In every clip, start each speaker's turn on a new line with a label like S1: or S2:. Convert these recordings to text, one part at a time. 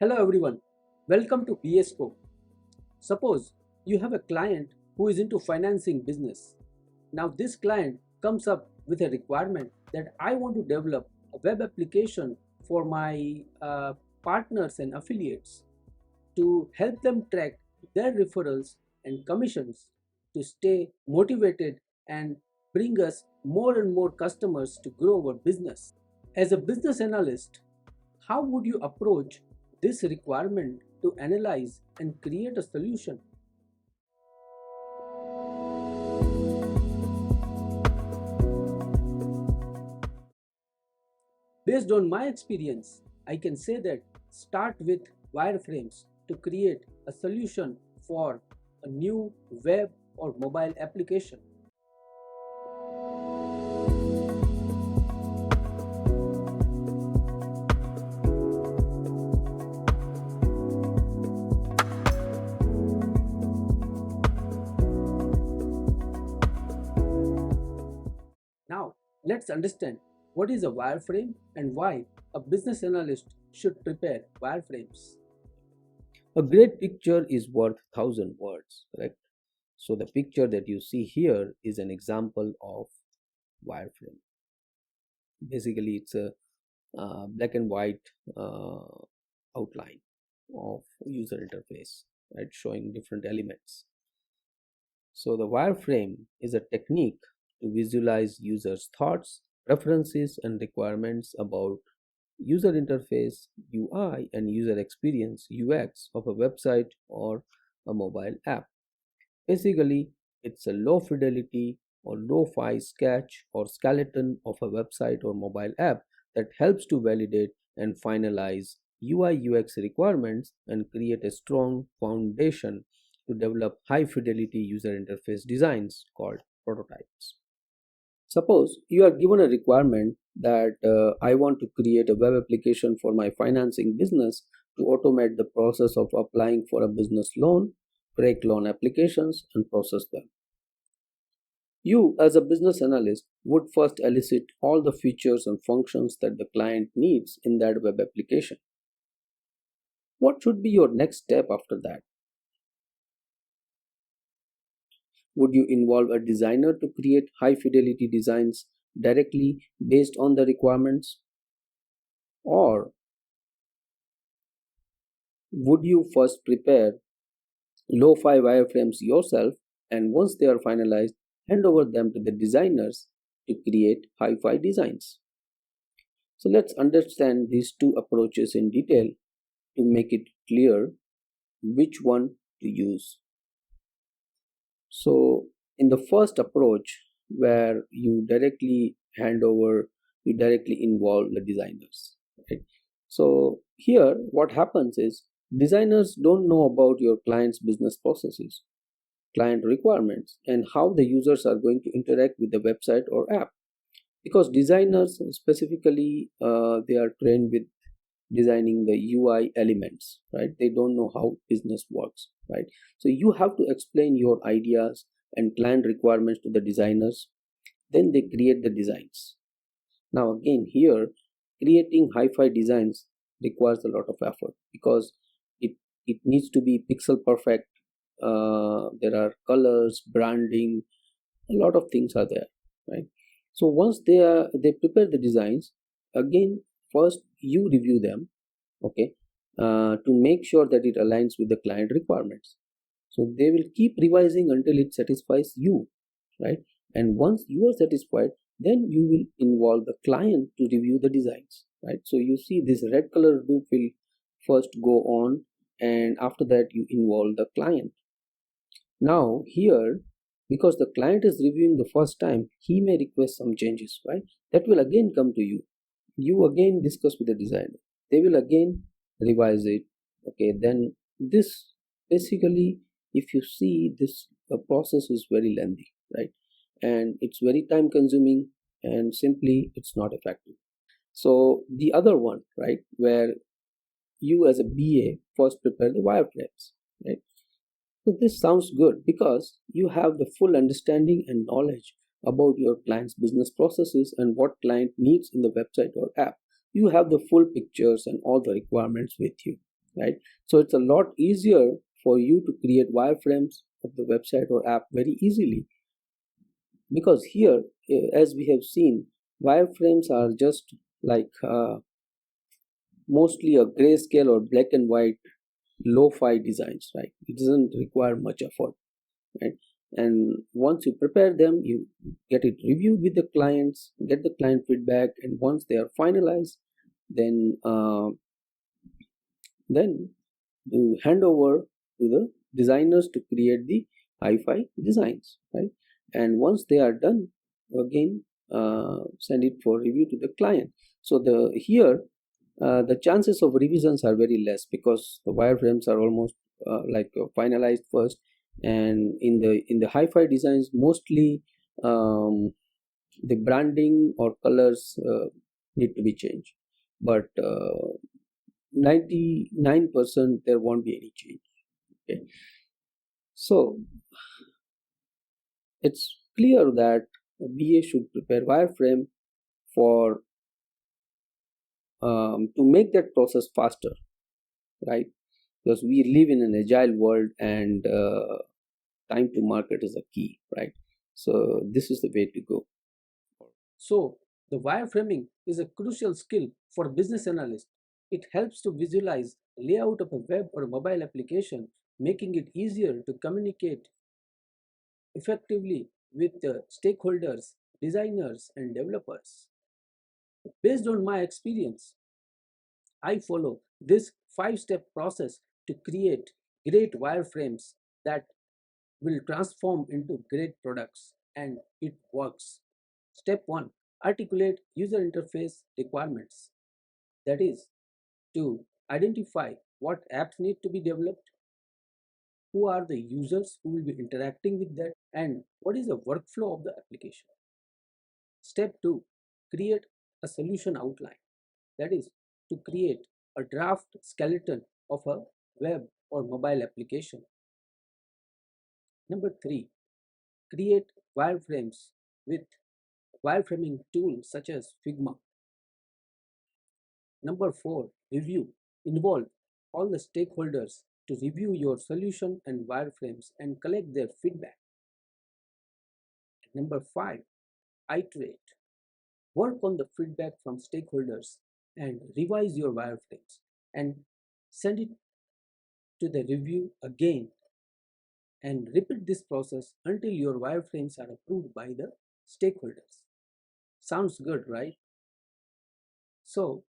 S1: Hello everyone, welcome to BSCO. Suppose you have a client who is into financing business. Now this client comes up with a requirement that I want to develop a web application for my partners and affiliates to help them track their referrals and commissions to stay motivated and bring us more and more customers to grow our business. As a business analyst, how would you approach this requirement to analyze and create a solution? Based on my experience, I can say that start with wireframes to create a solution for a new web or mobile application. Now, let's understand what is a wireframe and why a business analyst should prepare wireframes.
S2: A great picture is worth 1,000 words, correct? So the picture that you see here is an example of wireframe. Basically, it's a black and white uh, outline of user interface, right, showing different elements. So the wireframe is a technique to visualize users' thoughts, preferences, and requirements about user interface, UI, and user experience, UX, of a website or a mobile app. Basically, it's a low fidelity or low fi sketch or skeleton of a website or mobile app that helps to validate and finalize UI UX requirements and create a strong foundation to develop high fidelity user interface designs called prototypes. Suppose you are given a requirement that I want to create a web application for my financing business to automate the process of applying for a business loan, break loan applications, and process them. You, as a business analyst, would first elicit all the features and functions that the client needs in that web application. What should be your next step after that? Would you involve a designer to create high fidelity designs directly based on the requirements? Or would you first prepare low fi wireframes yourself and once they are finalized, hand over them to the designers to create high fi designs? So let's understand these two approaches in detail to make it clear which one to use. So in the first approach, where you directly involve the designers, right? So here what happens is designers don't know about your client's business processes, client requirements, and how the users are going to interact with the website or app, because designers specifically they are trained with designing the UI elements, right? They don't know how business works, right? So you have to explain your ideas and client requirements to the designers, then they create the designs. Now again, here creating hi-fi designs requires a lot of effort because it needs to be pixel perfect. There are colors, branding, a lot of things are there, right? So once they prepare the designs, again first you review them, okay, to make sure that it aligns with the client requirements. So they will keep revising until it satisfies you, right? And once you are satisfied, then you will involve the client to review the designs, right? So you see this red color loop will first go on, and after that you involve the client. Now here, because the client is reviewing the first time, he may request some changes, right? That will again come to you. You again discuss with the designer. They will again revise it. Okay, then this basically, if you see this, the process is very lengthy, right? And it's very time consuming and simply it's not effective. So the other one, right, where you as a BA first prepare the wireframes, right? So this sounds good because you have the full understanding and knowledge about your client's business processes and what client needs in the website or app. You have the full pictures and all the requirements with you. right? So it's a lot easier for you to create wireframes of the website or app very easily, because here, as we have seen, wireframes are just like mostly a grayscale or black and white lo-fi designs, right? It doesn't require much effort, right? And once you prepare them, you get it reviewed with the clients, get the client feedback, and once they are finalized, then then you hand over to the designers to create the hi-fi designs, right? And once they are done, again send it for review to the client. So the here the chances of revisions are very less, because the wireframes are almost finalized first, and in the hi-fi designs, mostly the branding or colors need to be changed, but 99% there won't be any change. Okay, so it's clear that a BA should prepare wireframe for to make that process faster, right? Because we live in an agile world, and time to market is a key, right? So this is the way to go.
S1: So, the wireframing is a crucial skill for business analysts. It helps to visualize layout of a web or mobile application, making it easier to communicate effectively with the stakeholders, designers, and developers. Based on my experience, I follow this 5 step process to create great wireframes that will transform into great products, and it works. Step 1: articulate user interface requirements. That is, to identify what apps need to be developed, who are the users who will be interacting with that, and what is the workflow of the application. Step 2: create a solution outline. That is, to create a draft skeleton of a web or mobile application. Number 3: create wireframes with wireframing tools such as Figma. Number 4: review. Involve all the stakeholders to review your solution and wireframes and collect their feedback. Number 5: iterate. Work on the feedback from stakeholders and revise your wireframes and send it to the review again, and repeat this process until your wireframes are approved by the stakeholders. Sounds good, right? So,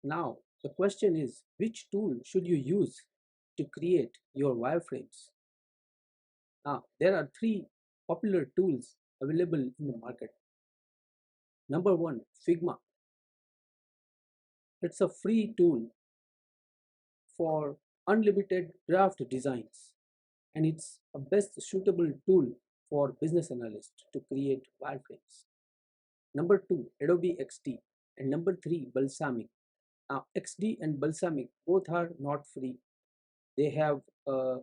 S1: now the question is, which tool should you use to create your wireframes? Now, there are 3 popular tools available in the market. Number 1, Figma. It's a free tool for unlimited draft designs, and it's a best suitable tool for business analysts to create wireframes. Number 2, Adobe XD, and number 3, Balsamic. Now, XD and Balsamic both are not free. They have a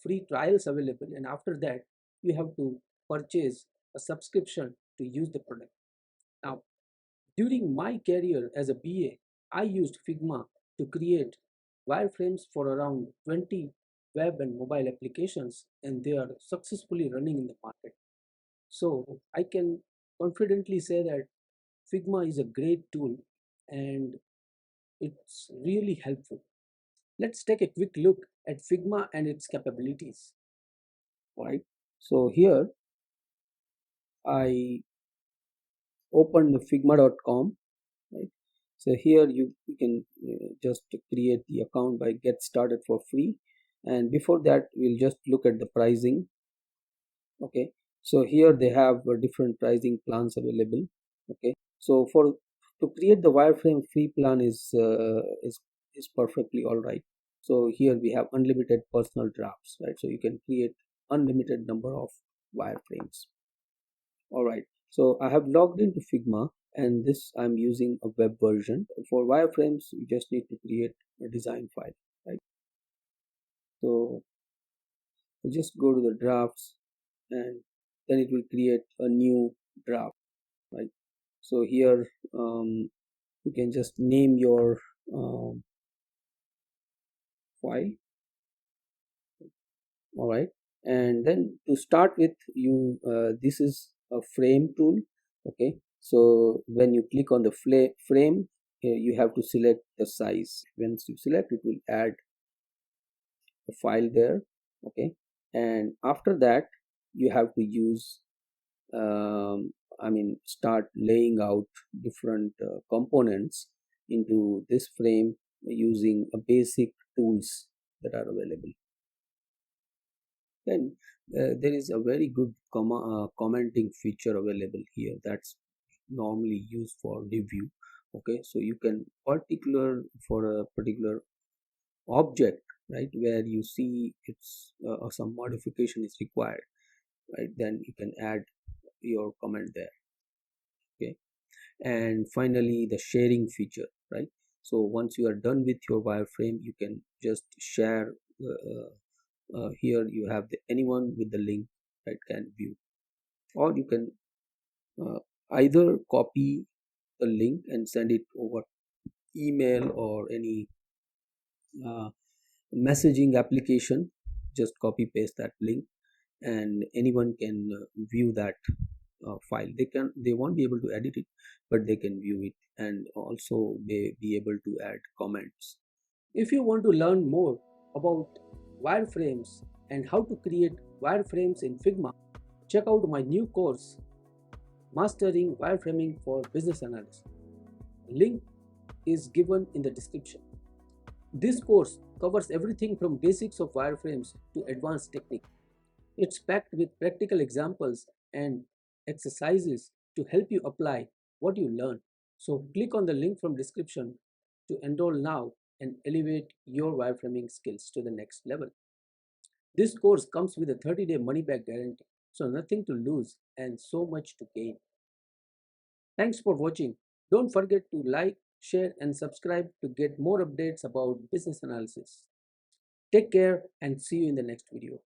S1: free trials available, and after that, you have to purchase a subscription to use the product. Now, during my career as a BA, I used Figma to create wireframes for around 20 web and mobile applications, and they are successfully running in the market. So I can confidently say that Figma is a great tool and it's really helpful. Let's take a quick look at Figma and its capabilities.
S2: Right. So here I opened the figma.com, right? So here you can just create the account by get started for free, and before that we'll just look at the pricing. Okay, so here they have different pricing plans available. Okay, so for to create the wireframe, free plan is perfectly all right. So here we have unlimited personal drafts, right? So you can create unlimited number of wireframes. All right, so I have logged into Figma, and this I'm using a web version. For wireframes, you just need to create a design file, right? So you just go to the drafts, and then it will create a new draft, right? So here you can just name your um, file. All right, and then to start with, this is a frame tool. Okay, so when you click on the frame, you have to select the size. Once you select, it will add the file there. Okay, and after that you have to use start laying out different components into this frame using a basic tools that are available. Then there is a very good commenting feature available here that's normally used for review. Okay, so you can particular for a particular object, right, where you see it's or some modification is required, right, then you can add your comment there. Okay, and finally the sharing feature, right, so once you are done with your wireframe, you can just share. Here you have anyone with the link, right, can view, or you can uh, either copy the link and send it over email or any uh, messaging application. Just copy paste that link and anyone can view that file. They won't be able to edit it, but they can view it and also be able to add comments.
S1: If you want to learn more about wireframes and how to create wireframes in Figma, check out my new course, Mastering Wireframing for Business Analysts. Link is given in the description. This course covers everything from basics of wireframes to advanced technique. It's packed with practical examples and exercises to help you apply what you learn. So click on the link from description to enroll now and elevate your wireframing skills to the next level. This course comes with a 30-day money-back guarantee, so nothing to lose and so much to gain. Thanks for watching. Don't forget to like, share and subscribe to get more updates about business analysis. Take care and see you in the next video.